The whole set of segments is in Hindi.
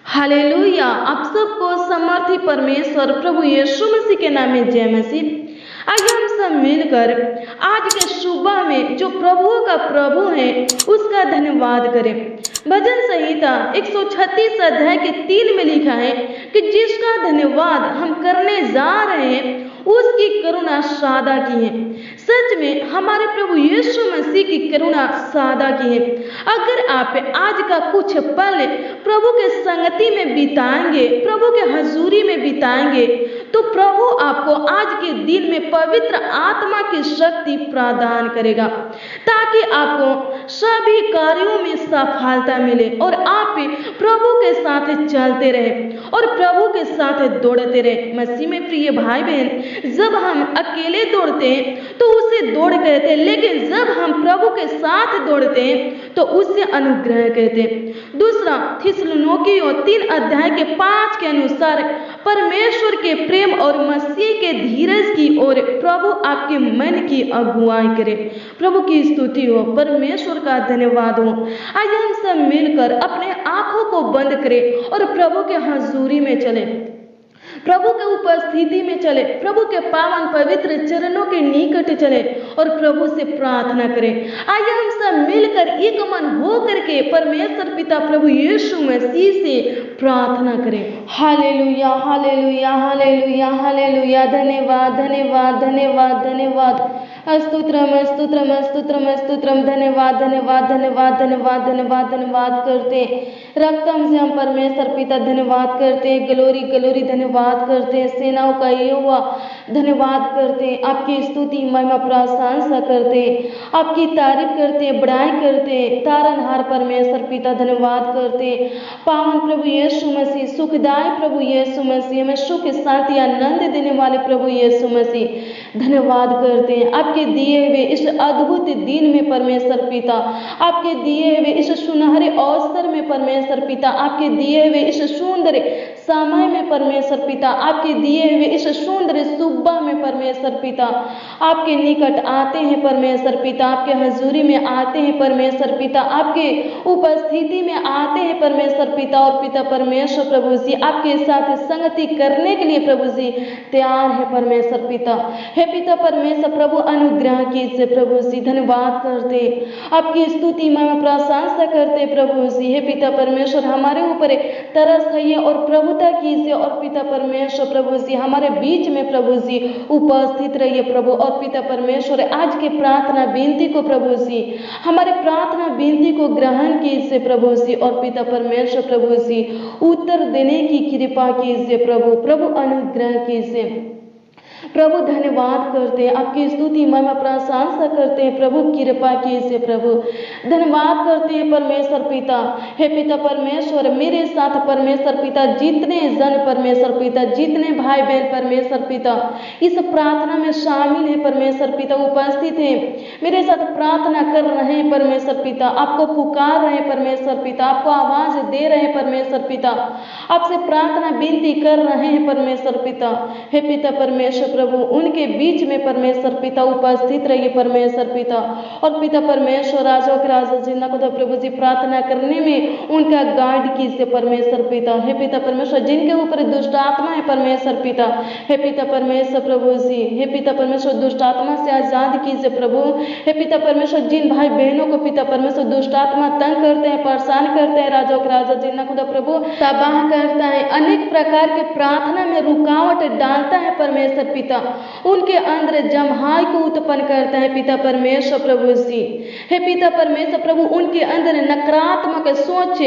हालेलुया। आप सबको समर्थी परमेश्वर प्रभु यीशु मसीह के नाम में जय मसीह। आइए हम सब मिलकर आज के सुबह में जो प्रभु का प्रभु है उसका धन्यवाद करें। भजन संहिता 136 अध्याय के 3 में लिखा है कि जिसका धन्यवाद हम करने जा रहे हैं उसकी करुणा सदा की है। सच में हमारे प्रभु यीशु मसीह की करुणा सदा की है। अगर आप आज का कुछ पल प्रभु के संगति में बिताएंगे, प्रभु के हजूरी में बिताएंगे, तो प्रभु आपको आज के दिन में पवित्र आत्मा की शक्ति प्रदान करेगा ताकि आपको सभी कार्यों में सफलता मिले और आप प्रभु के साथ चलते रहे और प्रभु के साथ दौड़ते रहे। मसीह में प्रिय भाई बहन, जब हम अकेले दौड़ते हैं तो उसे दौड़ कहते हैं, लेकिन जब हम प्रभु के साथ दौड़ते हैं तो उसे अनुग्रह कहते हैं। दूसरा थिस्सलुनीकियों 3 अध्याय के 5 के अनुसार परमेश्वर के प्रेम और मसीह के धीरज की ओर प्रभु आपके मन की अगुवाई करे। प्रभु की स्तुति हो, परमेश्वर का धन्यवाद हो। आइए हम सब मिलकर अपने आंखों को बंद करें और प्रभु के हजूरी में चले, प्रभु के उपस्थिति में चले, प्रभु के पावन पवित्र चरणों के निकट चले और प्रभु से प्रार्थना करें। आइए हम सब मिलकर एक मन हो करके परमेश्वर पिता प्रभु यीशु मसीह से प्रार्थना करें। Hallelujah, hallelujah, hallelujah, hallelujah. धन्यवाद, धन्यवाद, धन्यवाद, धन्यवाद। स्तोत्रम, स्तोत्रम, स्तोत्रम, स्तोत्रम। धन्यवाद, धन्यवाद, धन्यवाद, धन्यवाद, धन्यवाद, धन्यवाद करते रक्तम से हम परमेश्वर पिता धन्यवाद करते, ग्लोरी ग्लोरी धन्यवाद करते, सेनाओं का यहोवा धन्यवाद करते, आपकी स्तुति महिमा प्रशंसा करते, आपकी तारीफ करते, बड़ाई करते, तारनहार परमेश्वर पिता धन्यवाद करते। पावन प्रभु यीशु मसीह, सुखदाय प्रभु यीशु मसीह, हमें सुख शांति आनंद देने वाले प्रभु यीशु मसीह धन्यवाद करते हैं। आपके दिए हुए इस अद्भुत दिन में परमेश्वर पिता, आपके दिए हुए इस सुनहरे अवसर में परमेश्वर पिता, आपके दिए हुए इस सुंदर समय में परमेश्वर पिता, आपके दिए हुए इस सुंदर सुबह में परमेश्वर पिता आपके निकट आते हैं परमेश्वर पिता, आपके हजूरी में आते हैं परमेश्वर पिता, आपके उपस्थिति में आते हैं परमेश्वर पिता। और पिता परमेश्वर प्रभु जी आपके साथ संगति करने के लिए प्रभु जी तैयार है परमेश्वर पिता। हे पिता परमेश्वर प्रभु अनुग्रह कीजिए प्रभु जी, धन्यवाद करते, आपकी स्तुति में प्रशंसा करते प्रभु जी। हे पिता परमेश्वर हमारे ऊपर तरस है और प्रभुता कीजिए और पिता परमेश्वर प्रभु जी हमारे बीच में प्रभु जी उपस्थित रहिए प्रभु। और पिता परमेश्वर आज के प्रार्थना विनती को प्रभु जी, हमारे प्रार्थना विनती को ग्रहण कीजिए प्रभु जी। और पिता परमेश्वर प्रभु जी उत्तर देने की कृपा कीजिए प्रभु, प्रभु अनुग्रह कीजिए प्रभु। धन्यवाद करते हैं, आपकी स्तुति महिमा प्रशंसा करते हैं प्रभु, कृपा कीजिए प्रभु। धन्यवाद करते हैं परमेश्वर पिता। हे पिता परमेश्वर मेरे साथ परमेश्वर पिता जितने जन परमेश्वर पिता, जितने भाई बहन परमेश्वर पिता इस प्रार्थना में शामिल है परमेश्वर पिता, उपस्थित है, मेरे साथ प्रार्थना कर रहे हैं परमेश्वर पिता, आपको पुकार रहे हैं परमेश्वर पिता, आपको आवाज दे रहे हैं परमेश्वर पिता, आपसे प्रार्थना विनती कर रहे हैं परमेश्वर पिता। हे पिता परमेश्वर प्रभु उनके बीच में परमेश्वर पिता उपस्थित रहिए परमेश्वर पिता। और पिता परमेश्वर राजा के राजा जिन्ना को प्रभु जी प्रार्थना करने में उनका गाइड कीजिए परमेश्वर पिता। हे पिता परमेश्वर जिनके ऊपर दुष्ट आत्मा है परमेश्वर पिता, हे पिता परमेश्वर प्रभु जी, हे पिता परमेश्वर दुष्ट आत्मा से आजाद कीजिए प्रभु। हे पिता परमेश्वर जिन भाई बहनों को पिता परमेश्वर दुष्ट आत्मा तंग करते हैं, परेशान करते हैं, राजा के राजा जिन्ना खुदा प्रभु तबाह करता है, अनेक प्रकार के प्रार्थना में रुकावट डालता है परमेश्वर पिता, उनके अंदर जमहाई को उत्पन्न करता है पिता परमेश्वर प्रभु जी। हे पिता परमेश्वर प्रभु उनके अंदर नकारात्मक सोच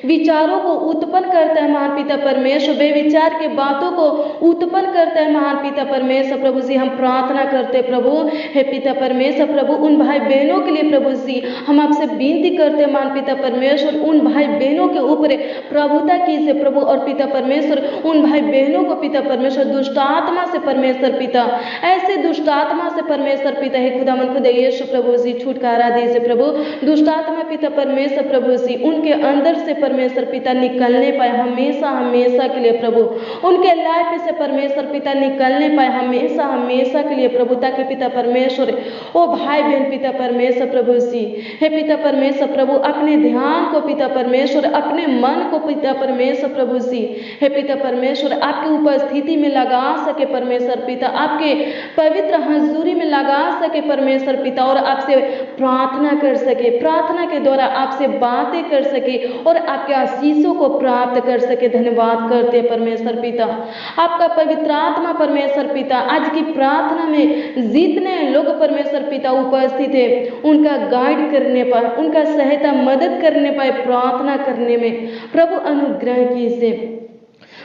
विचारों को उत्पन्न करता है महान पिता परमेश्वर, बेविचार के बातों को उत्पन्न करता है महान पिता परमेश्वर प्रभु जी। हम प्रार्थना करते प्रभु, हे पिता परमेश्वर प्रभु उन भाई बहनों के लिए प्रभु जी हम आपसे विनती करते महान पिता परमेश्वर, उन भाई बहनों के ऊपर प्रभुता कीजिए प्रभु। और पिता परमेश्वर उन भाई बहनों को पिता परमेश्वर दुष्ट आत्मा से परमेश्वर पिता, ऐसे दुष्ट आत्मा से परमेश्वर पिता हे खुदावन खुदा यीशु प्रभु जी छुटकारा दीजिए प्रभु। दुष्ट आत्मा पिता परमेश्वर प्रभु जी उनके अंदर से परमेश्वर पिता निकलने पाए हमेशा हमेशा के लिए प्रभु, उनके लाइफ से परमेश्वर पिता निकलने पाए हमेशा हमेशा के लिए प्रभु, ताकि पिता परमेश्वर ओ भाई बहन पिता परमेश्वर प्रभु जी, हे पिता परमेश्वर प्रभु अपने ध्यान को पिता परमेश्वर, अपने मन को पिता परमेश्वर प्रभु जी हे पिता परमेश्वर आपकी उपस्थिति में लगा सके परमेश्वर पिता, आपके पवित्र हजूरी में लगा सके परमेश्वर पिता, और आपसे प्रार्थना कर सके, प्रार्थना के द्वारा आपसे बातें कर सके और आपके आशीषों को प्राप्त कर सके। धन्यवाद करते हैं परमेश्वर पिता, आपका पवित्र आत्मा परमेश्वर पिता आज की प्रार्थना में जितने लोग परमेश्वर पिता उपस्थित है उनका गाइड करने पाए, उनका सहायता मदद करने पाए प्रार्थना करने में। प्रभु अनुग्रह कीजिए,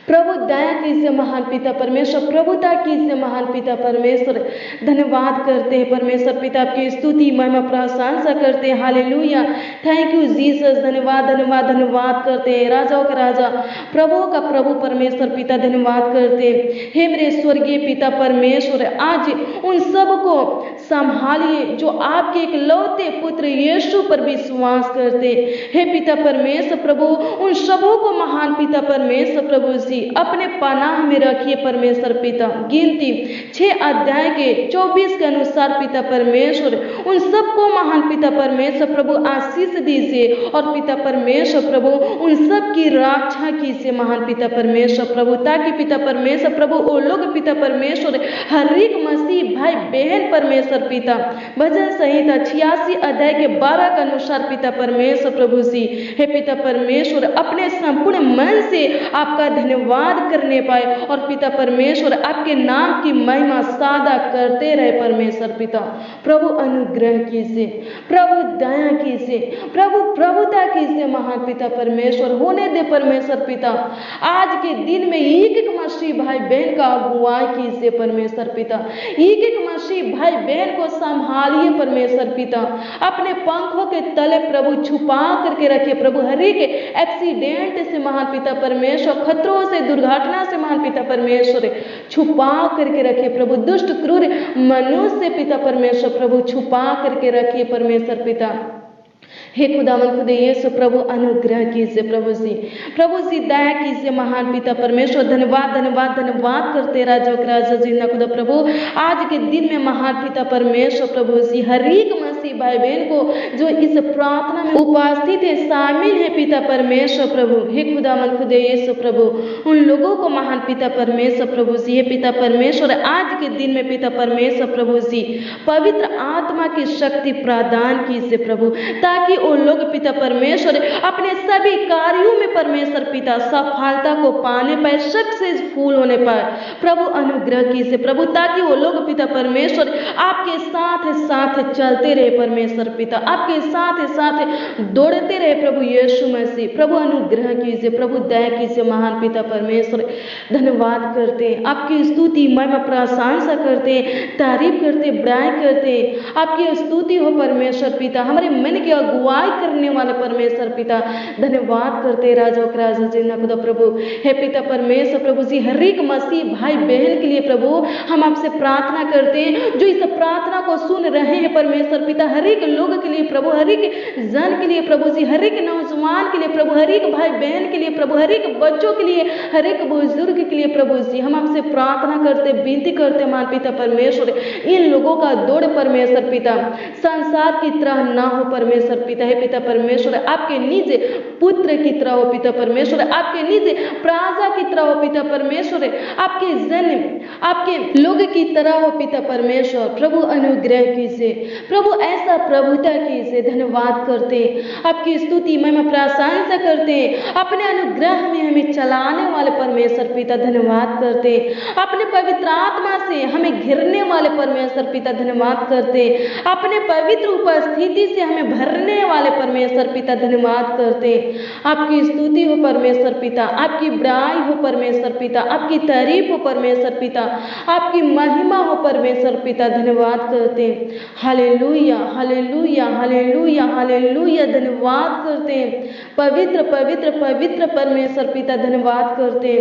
प्रभु दया कीजिए महान पिता परमेश्वर, प्रभुता कीजिए महान पिता परमेश्वर। धन्यवाद करते हैं परमेश्वर पिता, आपकी स्तुति महिमा प्रशंसा करते हैं। Hallelujah, thank you Jesus. धन्यवाद धन्यवाद धन्यवाद करते हैं राजाओं का राजा, प्रभुओं का प्रभु परमेश्वर पिता। धन्यवाद करते हैं हे मेरे स्वर्गीय पिता परमेश्वर, आज उन सबको संभालिए जो आपके एक लौते पुत्र यीशु पर विश्वास करते। हे पिता परमेश्वर प्रभु, उन सबों को महान पिता परमेश्वर प्रभु जी अपने पनाह में रखिए परमेश्वर पिता। गिनती 6 अध्याय के 24 के अनुसार पिता परमेश्वर उन सबको महान पिता परमेश्वर प्रभु आशीष दीजिए, और पिता परमेश्वर प्रभु उन सब की रक्षा कीजिए महान पिता परमेश्वर प्रभु, ताकि पिता परमेश्वर प्रभु वो लोग पिता परमेश्वर हर एक मसीह भाई बहन परमेश्वर पिता भजन संहिता 86 अध्याय के 12 के अनुसार पिता परमेश्वर प्रभु जी हे पिता परमेश्वर अपने संपूर्ण मन से आपका धन्यवाद करने पाए, और पिता परमेश्वर आपके नाम की महिमा सादा करते रहे परमेश्वर पिता। प्रभु अनुग्रह कीजिए, प्रभु दया कीजिए, प्रभु प्रभुता कीजिए महान पिता परमेश्वर। होने दे परमेश्वर पिता आज के दिन में एक एक मसीह भाई बहन का अगुवाई कीजिए परमेश्वर पिता, एक एक मसीह भाई बहन को संभालिए परमेश्वर पिता, अपने पंखों के तले प्रभु छुपा करके रखिए प्रभु। हर एक एक्सीडेंट से महान पिता परमेश्वर, खतरों से, दुर्घटना से महान पिता परमेश्वर छुपा करके रखिए प्रभु। दुष्ट क्रूर मनुष्य पिता परमेश्वर प्रभु छुपा करके रखिए परमेश्वर पिता। हे खुदावन खुदे यीशु प्रभु अनुग्रह कीजिए प्रभु जी दया कीजिए महान पिता परमेश्वर। धन्यवाद धन्यवाद धन्यवाद करते राजा राजा जी ना खुदा प्रभु, आज के दिन में महान पिता परमेश्वर प्रभु जी हर एक मसीह भाई बहन को जो इस प्रार्थना में उपस्थित है, शामिल है पिता परमेश्वर प्रभु। हे खुदावन खुदे यीशु प्रभु उन लोगों को महान पिता परमेश्वर प्रभु जी हे पिता परमेश्वर आज के दिन में पिता परमेश्वर प्रभु जी पवित्र आत्मा की शक्ति प्रदान कीजिए प्रभु, ताकि वो लोग पिता परमेश्वर अपने सभी कार्यों में परमेश्वर पिता सफलता को पाने पाए, सक्सेसफुल होने पाए। प्रभु अनुग्रह कीजिए प्रभु, ताकि वो लोग पिता परमेश्वर आपके साथ साथ चलते रहे परमेश्वर पिता, आपके साथ साथ दौड़ते रहे प्रभु यीशु मसीह। प्रभु अनुग्रह कीजिए, प्रभु दया कीजिए महान पिता परमेश्वर। धन्यवाद करते हैं, आपकी स्तुति महिमा प्रशंसा करते हैं, तारीफ करते, बड़ाई करते, आपकी स्तुति हो परमेश्वर पिता। हमारे मन की अगुवाई करने वाले परमेश्वर पिता धन्यवाद करते राजा राजा जी ना खुदा प्रभु। हे पिता परमेश्वर प्रभु जी हर एक मसीह भाई बहन के लिए प्रभु हम आपसे प्रार्थना करते हैं, जो इस प्रार्थना को सुन रहे हैं परमेश्वर पिता, हर एक लोग के लिए प्रभु, हर एक जन के लिए प्रभु जी, हर एक नौजवान के लिए प्रभु, हर एक भाई बहन के लिए प्रभु, हर एक बच्चों के लिए, हर एक बुजुर्ग के लिए प्रभु जी हम आपसे प्रार्थना करते, विनती करते मान पिता परमेश्वर। इन लोगों का दौड़ परमेश्वर पिता संसार की तरह ना हो परमेश्वर पिता। हे पिता परमेश्वर आपके निज पुत्र की तरह हो पिता परमेश्वर, आपके निज प्राजा की तरह हो पिता परमेश्वर, आपके जन आपके लोग की तरह हो पिता परमेश्वर। प्रभु अनुग्रह कीजिए प्रभु, ऐसा प्रभुता कीजिए। धन्यवाद करते, आपकी स्तुति महिमा प्रशंसा करते, अपने अनुग्रह में हमें चलाने वाले परमेश्वर पिता धन्यवाद करते, अपने पवित्र आत्मा से हमें घिरने वाले परमेश्वर पिता धन्यवाद करते, अपने पवित्र उपस्थिति से हमें भरने वाले परमेश्वर पिता धन्यवाद करते। आपकी स्तुति हो परमेश्वर पिता, आपकी बड़ाई हो परमेश्वर पिता, आपकी तारीफ हो परमेश्वर पिता, आपकी महिमा हो परमेश्वर पिता। धन्यवाद करते, हालेलुया हालेलुया हालेलुया हालेलुया। धन्यवाद करते पवित्र पवित्र पवित्र परमेश्वर पिता, धन्यवाद करते,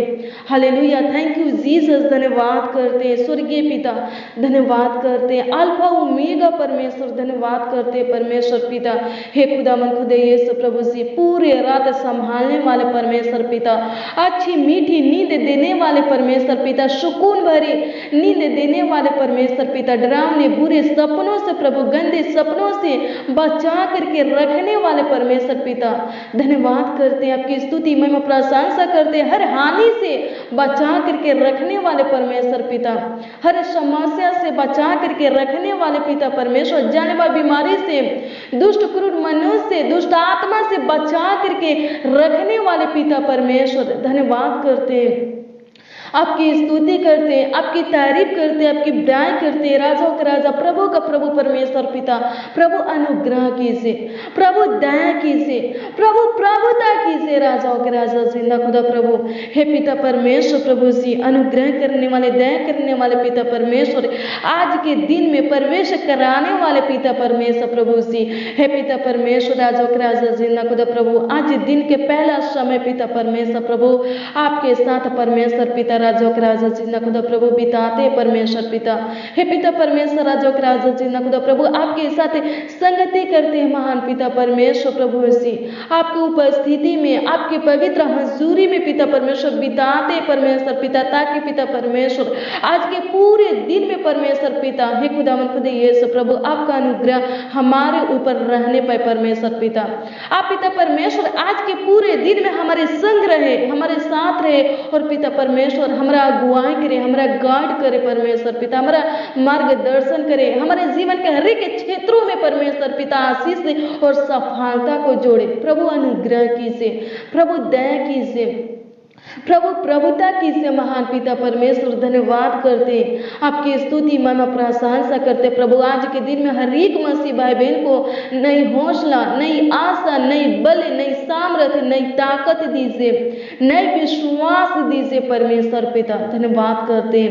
हालेलुया। थैंक यू जीसस, धन्यवाद करते स्वर्गीय पिता, धन्यवाद करते अल्फा ओमेगा परमेश्वर, धन्यवाद करते परमेश्वर पिता। हे खुदावन खुदे यीशु प्रभु जी पूरे रात संभालने वाले परमेश्वर पिता, अच्छी मीठी नींद देने वाले परमेश्वर पिता, सुकून भरी नींद देने वाले परमेश्वर पिता, डरावने बुरे सपनों से प्रभु, गंदे सपनों से बचा करके रखने वाले परमेश्वर पिता, धन्यवाद करते हैं, आपकी स्तुति महिमा प्रशंसा करते हैं। हर हानि से बचा करके रखने वाले परमेश्वर पिता, हर समस्या से बचा करके रखने वाले पिता परमेश्वर, जाने वाली बीमारी से, दुष्ट क्रूर मनुष्य से, दुष्ट आत्मा से बचा करके रखने वाले पिता परमेश्वर, धन्यवाद करते हैं, आपकी स्तुति करते हैं, आपकी तारीफ करते हैं, आपकी बड़ाई करते हैं। राजाओं का राजा, प्रभु का प्रभु परमेश्वर पिता, प्रभु अनुग्रह कीजिए, प्रभु दया कीजिए, प्रभु प्रभुता कीजिए। राजाओं के राजा जिंदा खुदा प्रभु, हे पिता परमेश्वर प्रभु जी, अनुग्रह करने वाले, दया करने वाले पिता परमेश्वर, आज के दिन में प्रवेश कराने वाले पिता परमेश्वर प्रभु जी, हे पिता परमेश्वर, राजाओं के राजा जिंदा खुदा प्रभु, आज दिन के पहला समय पिता परमेश्वर प्रभु आपके साथ परमेश्वर पिता, राजों के राजा जिंदा खुदा प्रभु बिताते परमेश्वर पिता, हे पिता परमेश्वर, राजों के राजा जिंदा खुदा प्रभु आपके साथ संगति करते हैं महान पिता परमेश्वर प्रभु जी, आपकी उपस्थिति में, आपके पवित्र हजूरी में पिता परमेश्वर बिताते परमेश्वर पिता, ताकि पिता परमेश्वर आज के पूरे दिन में परमेश्वर पिता, हे खुदावन खुदा यीशु प्रभु, आपका अनुग्रह हमारे ऊपर रहने पाए परमेश्वर पिता। आप पिता परमेश्वर आज के पूरे दिन में हमारे संग रहे, हमारे साथ रहे, और पिता परमेश्वर हमारा अगुवाई करे, हमारा गाइड करे परमेश्वर पिता, हमारा मार्गदर्शन करे, हमारे जीवन के हर एक क्षेत्रों में परमेश्वर पिता आशीष और सफलता को जोड़े। प्रभु अनुग्रह कीजिए, प्रभु दया कीजिए, प्रभु प्रभुता कीजिए महान पिता परमेश्वर, धन्यवाद करते, आपकी स्तुति महिमा प्रशंसा करते। प्रभु आज के दिन में हर एक मसीह भाई बहन को नई हौसला, नई आशा, नई बल, नई सामर्थ्य, नई ताकत दीजिए, नई विश्वास दीजिए परमेश्वर पिता, धन्यवाद करते,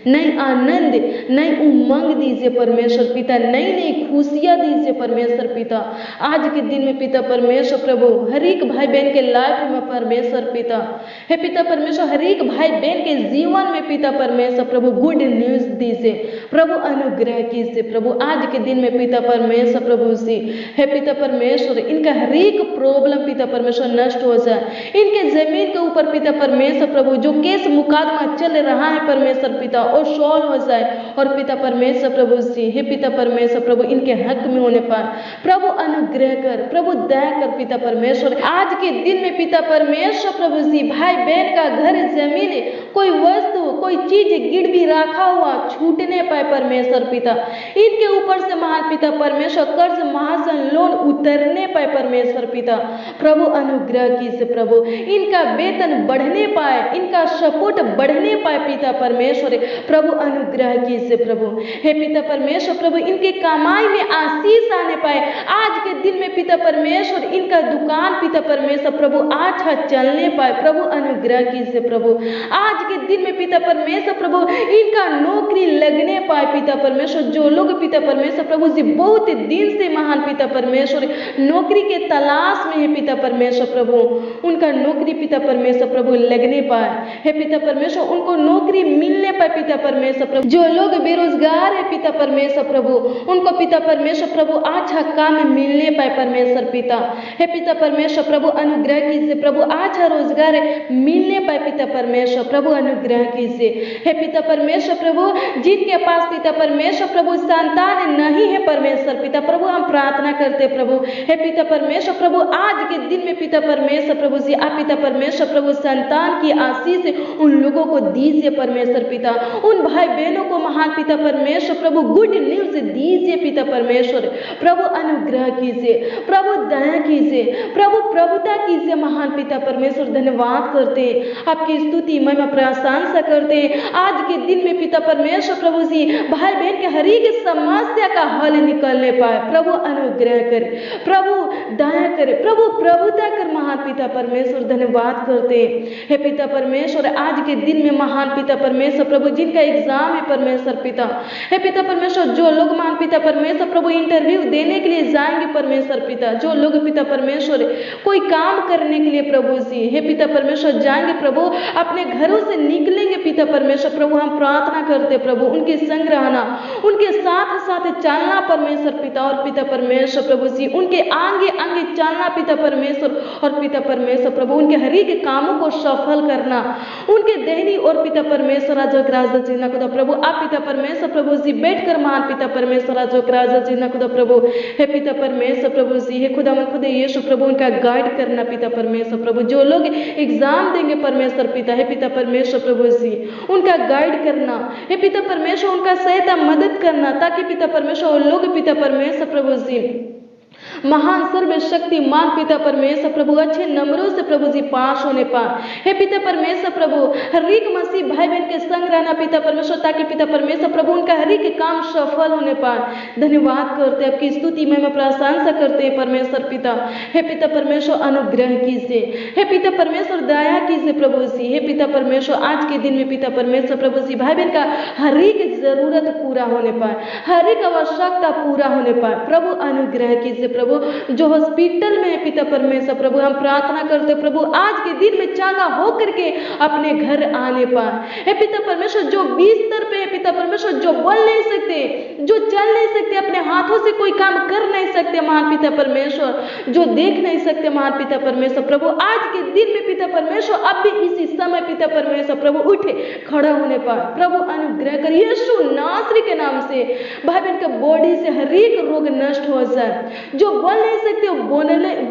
नई आनंद, नई उमंग दीजिए परमेश्वर पिता, नई नई खुशियां दीजिए परमेश्वर पिता। आज के दिन में पिता परमेश्वर प्रभु हर एक भाई बहन के लाइफ में परमेश्वर पिता, हे पिता परमेश्वर हर एक भाई बहन के जीवन में पिता परमेश्वर प्रभु गुड न्यूज दीजिए, प्रभु अनुग्रह कीजिए। प्रभु आज के दिन में पिता परमेश्वर प्रभु जी, हे पिता परमेश्वर इनका हर एक प्रॉब्लम पिता परमेश्वर नष्ट हो जाए, इनके जमीन के ऊपर पिता परमेश्वर प्रभु जो केस मुकदमा चल रहा है परमेश्वर पिता और सॉल्व हो जाए, और पिता परमेश्वर प्रभु जी, हे पिता परमेश्वर प्रभु इनके हक में होने पाए, प्रभु अनुग्रह कर, प्रभु दया कर पिता परमेश्वर। आज के दिन में पिता परमेश्वर प्रभु जी भाई बहन का घर, जमीन, कोई वस्तु, कोई चीज गिरवी रखा हुआ छूटने पाए परमेश्वर पिता, इनके ऊपर से महान पिता परमेश्वर कर्ज महाजन लोन उतरने पाए परमेश्वर पिता, प्रभु अनुग्रह कीजिए। प्रभु इनका वेतन बढ़ने पाए, इनका सपोर्ट बढ़ने पाए पिता परमेश्वर, प्रभु अनुग्रह कीजिए। प्रभु हे पिता परमेश्वर प्रभु इनके कमाई में आशीष आने पाए, आज के दिन में पिता परमेश्वर इनका दुकान पिता परमेश्वर प्रभु अच्छा चलने पाए, प्रभु अनुग्रह कीजिए। प्रभु आज के दिन में पिता परमेश्वर प्रभु इनका नौकरी लगने पाए पिता परमेश्वर, जो लोग पिता परमेश्वर प्रभु जी बहुत दिन से महान पिता परमेश्वर नौकरी के तलाश में है पिता परमेश्वर प्रभु, उनका नौकरी पिता परमेश्वर प्रभु लगने पाए, हे पिता परमेश्वर उनको नौकरी मिलने पाए पिता परमेश्वर प्रभु, जो लोग बेरोजगार है पिता परमेश्वर प्रभु उनको पिता परमेश्वर प्रभु अच्छा काम मिलने पाए परमेश्वर पिता, हे पिता परमेश्वर प्रभु अनुग्रह कीजिए। प्रभु अच्छा रोजगार मिलने पाए पिता परमेश्वर प्रभु अनुग्रह कीजिए, हे पिता परमेश्वर प्रभु जिनके पास पिता परमेश्वर प्रभु संतान नहीं है परमेश्वर पिता प्रभु हम प्रार्थना करते प्रभु, हे पिता परमेश्वर प्रभु आज के दिन में पिता परमेश्वर प्रभु जी आप पिता परमेश्वर प्रभु संतान की आशीष उन लोगों को दीजिए परमेश्वर पिता, उन भाई बहनों को महान पिता परमेश्वर प्रभु गुड न्यूज दीजिए पिता परमेश्वर, प्रभु अनुग्रह कीजिए, प्रभु दया कीजिए, प्रभु प्रभुता कीजिए महान पिता परमेश्वर। धन्यवाद करते आपकी स्तुति महिमा प्रशंसा करते आज के दिन में पिता परमेश्वर प्रभु जी भाई बहन के हर एक समस्या का हल निकलने पाए, प्रभु अनुग्रह करे, प्रभु दया करे, प्रभु प्रभुता कर महान पिता परमेश्वर। धन्यवाद करते हे पिता परमेश्वर आज के दिन में महान पिता परमेश्वर प्रभु जिनका एग्जाम है परमेश्वर पिता, हे पिता परमेश्वर जो लोग महान पिता परमेश्वर प्रभु इंटरव्यू देने के लिए जाएंगे परमेश्वर पिता, जो लोग पिता परमेश्वर कोई काम करने के लिए प्रभु जी हे पिता परमेश्वर जाएंगे प्रभु, अपने घरों से निकलेंगे पिता परमेश्वर प्रभु, हम प्रार्थना करते प्रभु उनके संग रहना, उनके साथ साथ चलना परमेश्वर पिता और पिता परमेश्वर प्रभु जी, उनके आगे आगे चलना पिता परमेश्वर और पिता परमेश्वर प्रभु, उनके हर एक कामों को सफल करना, उनके देहनी और पिता परमेश्वर राजा जीना खुदा प्रभु, आप पिता परमेश्वर प्रभु जी बैठकर महान पिता परमेश्वर राजा जीना खुदा प्रभु, हे पिता परमेश्वर प्रभु जी, हे खुदा मन खुदा यीशु प्रभु, उनका गाइड करना पिता परमेश्वर प्रभु, जो लोग एग्जाम देंगे परमेश्वर पिता, हे पिता परमेश्वर प्रभु जी, उनका गाइड करना, हे पिता परमेश्वर उनका सहायता मदद करना, ताकि पिता परमेश्वर लोग पिता परमेश्वर प्रभु जी महान सर्वशक्तिमान पिता परमेश्वर प्रभु अच्छे नंबरों से प्रभु जी पास होने पाए। हे पिता परमेश्वर प्रभु, हर एक मसीह भाई बहन के संग रहना पिता परमेश्वर, ताकि पिता परमेश्वर प्रभु उनका हर एक काम सफल होने पाए। धन्यवाद करते हैं, आपकी स्तुति में प्रशंसा करते हैं परमेश्वर पिता। हे पिता परमेश्वर अनुग्रह कीजिए, हे पिता परमेश्वर दया कीजिए प्रभु जी, हे पिता परमेश्वर आज के दिन में पिता परमेश्वर प्रभु जी भाई बहन का हर एक जरूरत पूरा होने पाए, हर एक आवश्यकता पूरा होने पाए। प्रभु अनुग्रह कीजिए प्रभु, जो हॉस्पिटल में है पिता परमेश्वर प्रभु, हम प्रार्थना करते प्रभु आज के दिन में चंगा होकर के अपने घर आने पाए। हे पिता परमेश्वर जो बिस्तर पे है पिता परमेश्वर, जो बोल नहीं सकते, जो चल नहीं सकते, अपने हाथों से कोई काम कर नहीं सकते महान पिता परमेश्वर, जो देख नहीं सकते महान पिता परमेश्वर प्रभु, आज के दिन में पिता परमेश्वर अब भी इसी समय पिता परमेश्वर प्रभु उठे खड़ा होने पाए। प्रभु अनुग्रह कर यीशु नासरी के नाम से भाई बहन के बॉडी से हर एक रोग नष्ट हो जाए, जो बोल नहीं सकते वो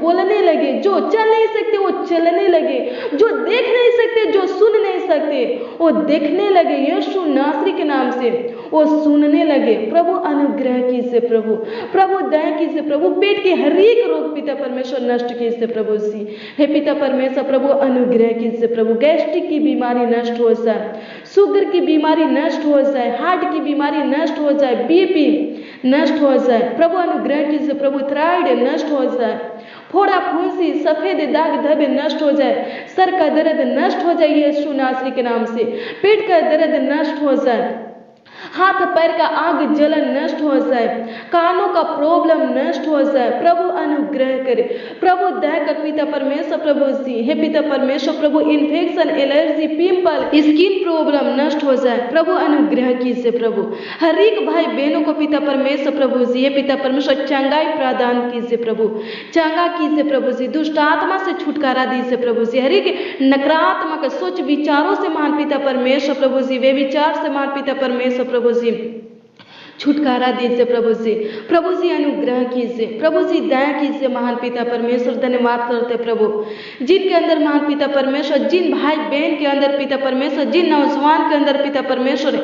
बोलने लगे, जो चल नहीं सकते वो चलने लगे, जो देख नहीं सकते, जो सुन नहीं सकते वो देखने लगे, यीशु नासरी के नाम से वो सुनने लगे। प्रभु अनुग्रह कीजिए प्रभु, प्रभु दया कीजिए प्रभु, पेट के हर एक रोग पिता परमेश्वर नष्ट कीजिए प्रभु जी। हे पिता परमेश्वर प्रभु अनुग्रह कीजिए प्रभु, गैस्ट्रिक की बीमारी नष्ट हो जाए, शुगर की बीमारी नष्ट हो जाए, हार्ट की बीमारी नष्ट हो जाए, बीपी नष्ट हो जाए। प्रभु अनुग्रह कीजिए प्रभु, थायराइड नष्ट हो जाए, फोड़ा फुंसी सफेद दाग धब्बे नष्ट हो जाए, सर का दर्द नष्ट हो जाए यीशु नासरी के नाम से, पेट का दर्द नष्ट हो जाए, हाथ पैर का आग जलन नष्ट हो जाए, कानों का प्रॉब्लम नष्ट हो जाए। प्रभु अनुग्रह करे, प्रभु दया कर पिता परमेश्वर प्रभु जी। हे पिता परमेश्वर प्रभु, infection, allergy, pimple, skin problem नष्ट हो जाए। प्रभु अनुग्रह कीजिए प्रभु, हर एक भाई बहनों को पिता परमेश्वर प्रभु जी, हे पिता परमेश्वर चंगाई प्रदान कीजिए प्रभु, चंगा कीजिए प्रभु जी, दुष्ट आत्मा से छुटकारा दीजिए प्रभु जी, हर एक नकारात्मक सोच विचारों से महान पिता परमेश्वर प्रभु जी, वे विचार से महान पिता परमेश्वर प्रभु जी छुटकारा दीजिए प्रभु जी। प्रभु जी अनुग्रह कीजिए, प्रभु जी दया कीजिए महान पिता परमेश्वर। धन्यवाद करते प्रभु, जिनके अंदर महान पिता परमेश्वर, जिन भाई बहन के अंदर पिता परमेश्वर, जिन नौजवान के अंदर पिता परमेश्वर,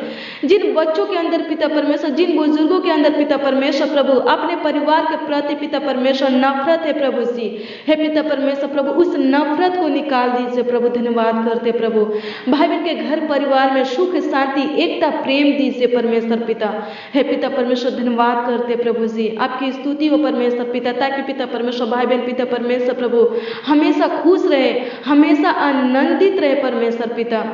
जिन बच्चों के अंदर पिता परमेश्वर, जिन बुजुर्गों के अंदर पिता परमेश्वर प्रभु अपने परिवार के प्रति पिता परमेश्वर नफरत है प्रभु जी, हे पिता परमेश्वर प्रभु उस नफरत को निकाल दीजिए प्रभु। धन्यवाद करते प्रभु, भाई बहन के घर परिवार में सुख शांति एकता प्रेम दीजिए परमेश्वर पिता। हे पिता परमेश्वर धन्यवाद करते प्रभु जी, आपकी स्तुति हो परमेश्वर पिता, ताकि पिता परमेश्वर भाई बहन पिता परमेश्वर प्रभु हमेशा खुश रहे, हमेशा आनंदित रहे परमेश्वर पिता।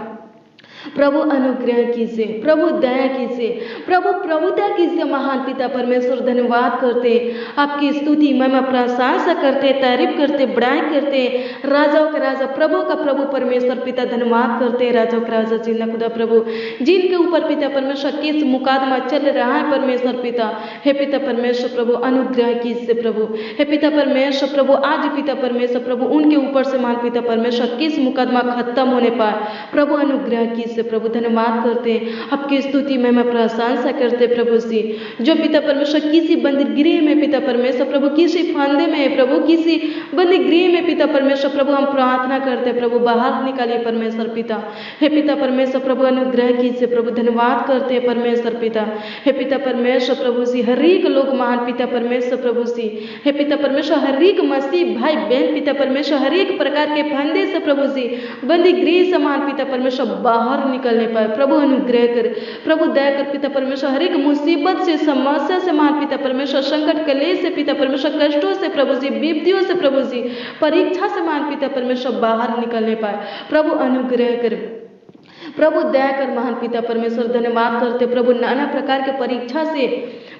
प्रभु अनुग्रह कीजिए, प्रभु दया कीजिए, प्रभु प्रभुता कीजिए महान पिता परमेश्वर। धन्यवाद करते, आपकी स्तुति महिमा प्रशंसा करते, तारीफ करते, बड़ाई करते, राजाओं का राजा प्रभु का प्रभु परमेश्वर पिता। धन्यवाद करते राजाओं का राजा जिन्ना खुदा प्रभु, जिनके ऊपर पिता परमेश्वर केस मुकदमा चल रहा है परमेश्वर पिता। हे पिता परमेश्वर प्रभु अनुग्रह कीजिए प्रभु, हे पिता परमेश्वर प्रभु आज पिता परमेश्वर प्रभु उनके ऊपर से महान पिता परमेश्वर केस मुकदमा खत्म होने पाए। प्रभु अनुग्रह कीजिए प्रभु। धन्यवाद करते, आपकी स्तुति में मैं प्रशंसा करते प्रभु जी। जो पिता परमेश्वर किसी बंदीगृह में पिता परमेश्वर प्रभु, किसी फंदे में प्रभु, किसी बंदीगृह में पिता परमेश्वर प्रभु हम प्रार्थना करते प्रभु, बाहर निकालिए परमेश्वर पिता। हे पिता परमेश्वर प्रभु अनुग्रह कीजिए प्रभु। धन्यवाद करते हैं परमेश्वर पिता। हे पिता परमेश्वर प्रभु जी, हर एक लोग महान पिता परमेश्वर प्रभु जी, हे पिता परमेश्वर हर एक मसीह भाई बहन पिता परमेश्वर हर एक प्रकार के फंदे से प्रभु जी, बंदीगृह से महान पिता परमेश्वर बाहर निकलने पाए। प्रभु अनुग्रह कर, प्रभु दया कर पिता परमेश्वर, हर एक मुसीबत से, समस्या से महान पिता परमेश्वर, संकट कलेश से पिता परमेश्वर, कष्टों से प्रभु जी, विपत्तियों से प्रभु जी, परीक्षा से महान पिता परमेश्वर बाहर निकलने पाए। प्रभु अनुग्रह कर, प्रभु दया कर महान पिता परमेश्वर। धन्यवाद करते प्रभु, नाना प्रकार के परीक्षा से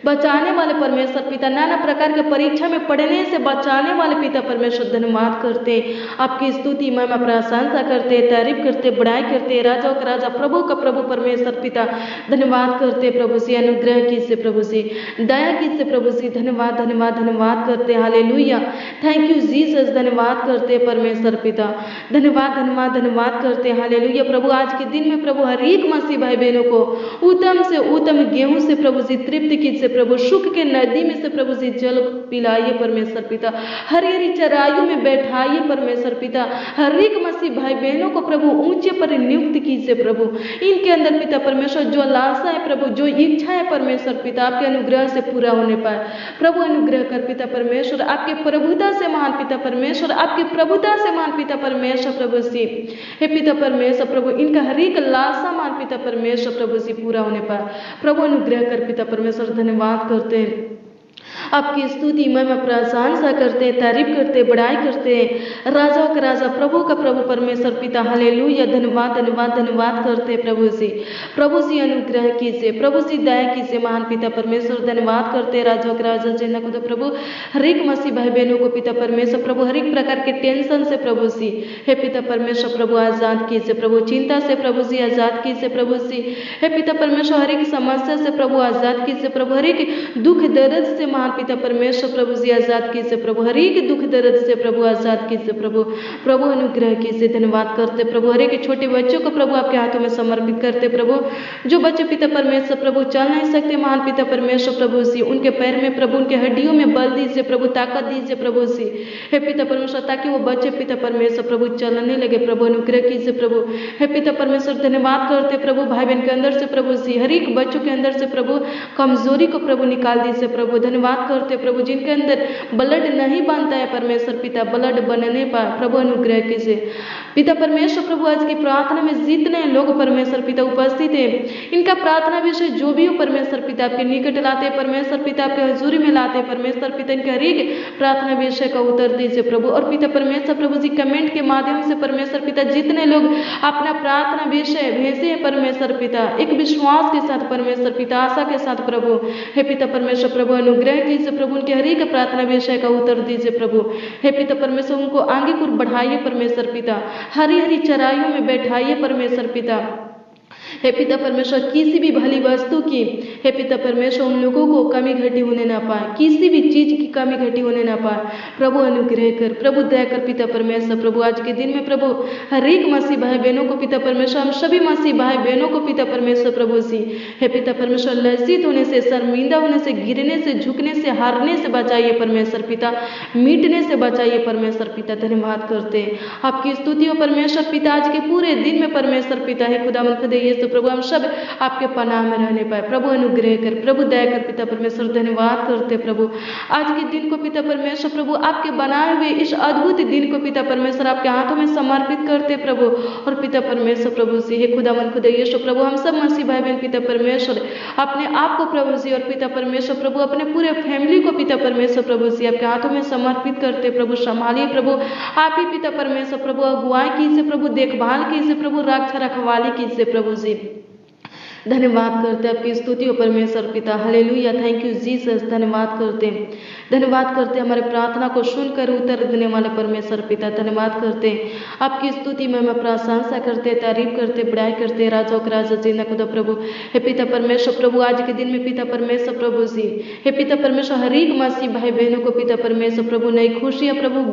बचाने वाले परमेश्वर पिता, नाना प्रकार के परीक्षा में पढ़ने से बचाने वाले पिता परमेश्वर धन्यवाद करते, आपकी स्तुति महिमा प्रशंसा करते, तारीफ करते, बड़ाई करते, राजाओं का राजा प्रभु का प्रभु परमेश्वर पिता धन्यवाद करते प्रभु से, अनुग्रह कीजिए प्रभु से, दया कीजिए प्रभु से, धन्यवाद धन्यवाद धन्यवाद करते, हालेलुया, थैंक यू जीसस, धन्यवाद करते परमेश्वर पिता, धन्यवाद धन्यवाद धन्यवाद करते, हालेलुया प्रभु। आज के दिन में प्रभु हर एक मसीह भाई बहनों को उत्तम से उत्तम गेहूं से प्रभु जी तृप्त कीजिए प्रभु, सुख के नदी में से प्रभु जी जल पिलाइए परमेश्वर पिता, हरी हरी चराइयों में बैठाइए परमेश्वर पिता, हर एक मसीह भाई बहनों को प्रभु ऊंचे पर नियुक्त कीजिए प्रभु, इनके अंदर पिता परमेश्वर जो लालसा है प्रभु, जो इच्छा है परमेश्वर पिता, आपके अनुग्रह से पूरा होने पाए प्रभु, अनुग्रह कर पिता परमेश्वर, आपके प्रभुता से महान पिता परमेश्वर, आपकी प्रभुता से महान पिता परमेश्वर प्रभु से, हे पिता परमेश्वर प्रभु, इनका हर एक लालसा महान पिता परमेश्वर प्रभु से पूरा होने पाए प्रभु, अनुग्रह कर पिता परमेश्वर, धन्यवाद करते हैं, आपकी स्तुति महिमा प्रशंसा करते, तारीफ करते, बड़ाई करते, राजाओं का राजा प्रभु का प्रभु परमेश्वर पिता, हालेलुया, धन्यवाद धन्यवाद धन्यवाद करते प्रभु से अनुग्रह कीजिए, प्रभु से दया कीजिए महान पिता परमेश्वर, धन्यवाद करते, राजाओं का राजा जिन्ना को तो प्रभु हर एक मसीह भाई बहनों को पिता परमेश्वर प्रभु हर एक प्रकार के टेंशन से प्रभु सी, हे पिता परमेश्वर प्रभु आजाद कीजिए प्रभु, चिंता से प्रभु जी आजाद कीजिए प्रभु सी, हे पिता परमेश्वर हर एक समस्या से प्रभु आजाद कीजिए प्रभु, हर एक दुख दर्द से महान पिता परमेश्वर प्रभु जी आजाद कीजिए प्रभु, हर एक दुख दर्द से प्रभु आजाद कीजिए प्रभु, प्रभु अनुग्रह कीजिए, धन्यवाद करते प्रभु, हर एक छोटे बच्चों को प्रभु आपके हाथों में समर्पित करते प्रभु, जो बच्चे पिता परमेश्वर प्रभु चल नहीं सकते महान पिता परमेश्वर प्रभु सी, उनके पैर में प्रभु, उनके हड्डियों में बल दीजिए प्रभु, ताकत दीजिए प्रभु सी, हे पिता परमेश्वर, ताकि वो बच्चे पिता परमेश्वर प्रभु चलने लगे प्रभु, अनुग्रह कीजिए प्रभु, हे पिता परमेश्वर धन्यवाद करते प्रभु, भाई बहन के अंदर से प्रभु सी, हर एक बच्चों के अंदर से प्रभु कमजोरी को प्रभु निकाल दीजिए प्रभु, धन्यवाद करते प्रभु, जिनके अंदर ब्लड नहीं बनता है परमेश्वर पिता, ब्लड बनने पाए प्रभु, अनुग्रह कीजिए पिता परमेश्वर प्रभु। आज की प्रार्थना में जितने लोग परमेश्वर पिता उपस्थित है, इनका प्रार्थना विषय जो भी हो परमेश्वर पिता आपके निकट लाते परमेश्वर पिता, आपके हजूरी में लाते परमेश्वर पिता, इनके हर एक प्रार्थना विषय का उत्तर दीजिए प्रभु, और पिता परमेश्वर प्रभु जी कमेंट के माध्यम से परमेश्वर पिता जितने लोग अपना प्रार्थना विषय भेजे हैं परमेश्वर पिता, एक विश्वास के साथ परमेश्वर पिता, आशा के साथ प्रभु, हे पिता परमेश्वर प्रभु अनुग्रह कीजिए प्रभु, उनके हर एक प्रार्थना विषय का उत्तर दीजिए प्रभु, हे पिता परमेश्वर उनको आगे को बढ़ाइए परमेश्वर पिता, हरी हरी चराइयों में बैठाइए परमेश्वर पिता, हे पिता परमेश्वर किसी भी भली वस्तु की, हे पिता परमेश्वर उन लोगों को कमी घटी होने ना पाए, किसी भी चीज की कमी घटी होने ना पाए प्रभु, अनुग्रह कर प्रभु, दया कर पिता परमेश्वर प्रभु। आज के दिन में प्रभु हर एक मसीह भाई बहनों को पिता परमेश्वर, हम सभी मसीह भाई बहनों को पिता परमेश्वर प्रभु सी, हे पिता परमेश्वर लज्जित होने से, शर्मिंदा होने से, गिरने से, झुकने से, हारने से बचाइए परमेश्वर पिता, मिटने से बचाइए परमेश्वर पिता, धन्यवाद करते आपकी स्तुति हो परमेश्वर पिता। आज के पूरे दिन में परमेश्वर पिता है खुदावंद खुदा यीशु प्रभु, हम सब आपके पनाह में रहने पाए प्रभु, अनुग्रह कर प्रभु, दया कर पिता परमेश्वर, धन्यवाद करते प्रभु। आज के दिन को पिता परमेश्वर प्रभु, आपके बनाए हुए इस अद्भुत दिन को पिता परमेश्वर आपके हाथों में समर्पित करते प्रभु, और पिता परमेश्वर प्रभु से हे खुदावंद खुदा यीशु प्रभु, हम सब मसीह भाई बहन पिता परमेश्वर अपने आप को प्रभु से, और पिता परमेश्वर प्रभु अपने पूरे फैमिली को पिता परमेश्वर प्रभु से आपके हाथों में समर्पित करते प्रभु, संभालिए प्रभु, आप ही पिता परमेश्वर प्रभु अगुवाई कीजिए प्रभु, देखभाल कीजिए प्रभु, रक्षा रखवाली कीजिए प्रभु जी, धन्यवाद करते आपकी स्तुति हो परमेश्वर पिता, हालेलुया, थैंक यू जीसस, धन्यवाद करते हमारे प्रार्थना को सुनकर उत्तर देने वाले परमेश्वर पिता, धन्यवाद करते आपकी स्तुति में मैं प्रशंसा करते, तारीफ करते, बड़ाई करते, राजाओं का राजा जीना खुदा प्रभु, हे पिता परमेश्वर प्रभु। आज के दिन में पिता परमेश्वर प्रभु जी, हे पिता परमेश्वर हर एक मसीह भाई बहनों को पिता परमेश्वर प्रभु नई खुशियाँ प्रभु,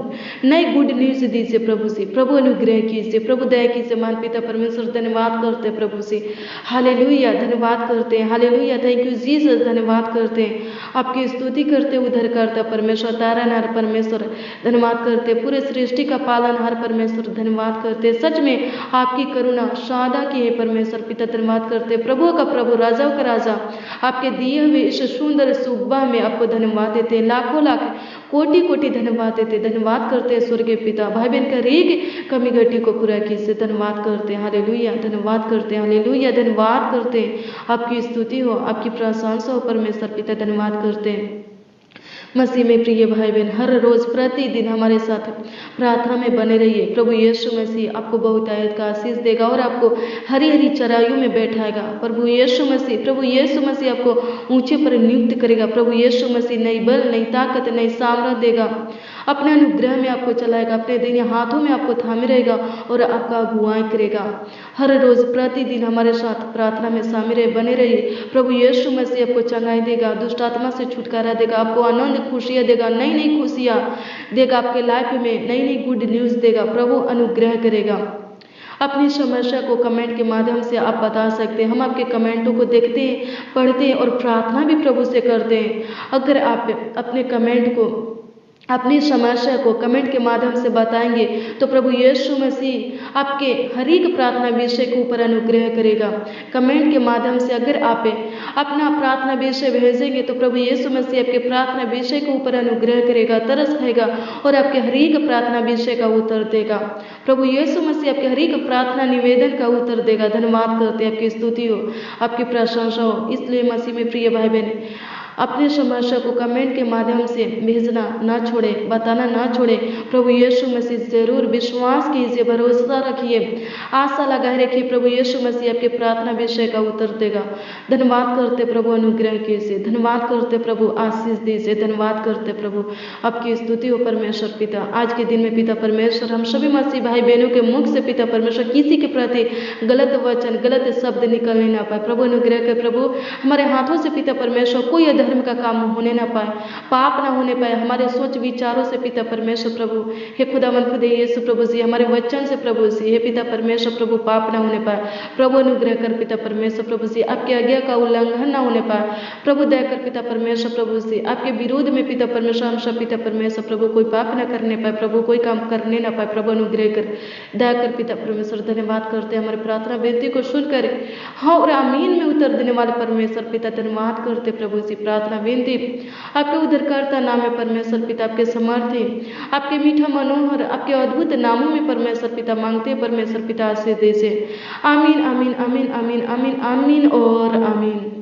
नई गुड न्यूज दीजिए प्रभु जी, प्रभु अनुग्रह कीजिए प्रभु, दया कीजिए मान पिता परमेश्वर, धन्यवाद करते प्रभु जी, हालेलुया, धन्यवाद करते हैं, हालेलुया, थैंक यू जीसस, धन्यवाद करते हैं आपकी स्तुति करते, उधर करता परमेश्वर, तारनहार परमेश्वर, धन्यवाद करते, पूरे सृष्टि का पालनहार परमेश्वर, धन्यवाद करते, सच में आपकी करुणा सदा की है परमेश्वर पिता, धन्यवाद करते प्रभु का प्रभु, राजाओं का राजा, आपके दिए हुए इस सुंदर सुबह में आपको धन्यवाद देते, लाखों लाख कोटि कोटि धन्यवाद देते, धन्यवाद करते स्वर्गीय पिता, भाई बहन का रेग कमी घटी को पूरा कीजिए, धन्यवाद करते, हालेलुया, धन्यवाद करते, हालेलुया, धन्यवाद करते, आपकी स्तुति हो, आपकी प्रशंसा हो परमेश्वर पिता, धन्यवाद करते मसीह में प्रिय भाई बहन, हर रोज प्रतिदिन हमारे साथ प्रार्थना में बने रहिए। प्रभु यीशु मसीह आपको बहुतायत का आशीष देगा और आपको हरी हरी चराइयों में बैठाएगा। प्रभु यीशु मसीह आपको ऊंचे पर नियुक्त करेगा। प्रभु यीशु मसीह नई बल, नई ताकत, नई सामर्थ देगा। अपने अनुग्रह में आपको चलाएगा, अपने दाहिने हाथों में आपको थामे रहेगा और आपका अगुवाई करेगा। हर रोज प्रतिदिन हमारे साथ प्रार्थना में शामिल रहे, बने रहिए। प्रभु यीशु मसीह आपको चंगाई देगा, दुष्ट आत्मा से छुटकारा देगा, आपको आनंद खुशियाँ देगा, नई नई खुशियाँ देगा, आपके लाइफ में नई नई गुड न्यूज़ देगा। प्रभु अनुग्रह करेगा। अपनी समस्या को कमेंट के माध्यम से आप बता सकते हैं। हम आपके कमेंटों को देखते हैं, पढ़ते हैं और प्रार्थना भी प्रभु से करते हैं। अगर आप अपने कमेंट को, अपनी समस्या को कमेंट के माध्यम से बताएंगे तो प्रभु यीशु मसीह आपके हर एक प्रार्थना विषय के ऊपर अनुग्रह करेगा। कमेंट के माध्यम से अगर आप अपना प्रार्थना विषय भेजेंगे तो प्रभु यीशु मसीह आपके प्रार्थना विषय के ऊपर अनुग्रह करेगा, तरस खाएगा और आपके हर एक प्रार्थना विषय का उत्तर देगा। प्रभु यीशु मसीह आपके हर एक प्रार्थना निवेदन का उत्तर देगा। धन्यवाद करते हैं, आपकी स्तुति हो, आपकी प्रशंसा हो। इसलिए मसीह में प्रिय भाई बहन, अपनी समस्या को कमेंट के माध्यम से भेजना ना छोड़े, बताना ना छोड़े। प्रभु यीशु मसीह जरूर विश्वास कीजिए, भरोसा रखिए, आशा लगाए रखिए। प्रभु यीशु मसीह आपके प्रार्थना विषय का उत्तर देगा। धन्यवाद करते प्रभु, अनुग्रह कीजिए। धन्यवाद करते प्रभु, आशीष दीजिए। धन्यवाद करते प्रभु, आपकी स्तुति हो परमेश्वर पिता। आज के दिन में पिता परमेश्वर, हम सभी मसीह भाई बहनों के मुख से पिता परमेश्वर किसी के प्रति गलत वचन, गलत शब्द निकलने ना पाए। प्रभु अनुग्रह कर प्रभु, हमारे हाथों से पिता परमेश्वर कोई धर्म का काम होने ना पाए, पाप ना होने पाए। हमारे सोच विचारों से पिता परमेश्वर प्रभु, हे खुदावंद खुदे यीशु प्रभु जी, हमारे वचन से प्रभु जी, हे पिता परमेश्वर प्रभु, पाप ना होने पाए। प्रभु अनुग्रह कर पिता परमेश्वर प्रभु जी, आपके आज्ञा का उल्लंघन ना होने पाए। प्रभु दया कर पिता परमेश्वर प्रभु जी, आपके विरोध में पिता परमेश्वर हम सब पिता परमेश्वर प्रभु कोई पाप ना करने पाए, प्रभु कोई काम करने ना पाए। प्रभु अनुग्रह कर, दया कर पिता परमेश्वर। धन्यवाद करते हमारे प्रार्थना बेनती को सुनकर हाँ और आमीन में उतर देने वाले परमेश्वर पिता। धन्यवाद करते प्रभु जी। प्रार्थना विनती आपके उद्धारकर्ता नाम में परमेश्वर पिता, आपके समर्थी, आपके मीठा मनोहर, आपके अद्भुत नामों में परमेश्वर पिता मांगते हैं। परमेश्वर पिता आशीष दीजिए। आमीन आमीन आमीन आमीन आमीन आमीन और आमीन।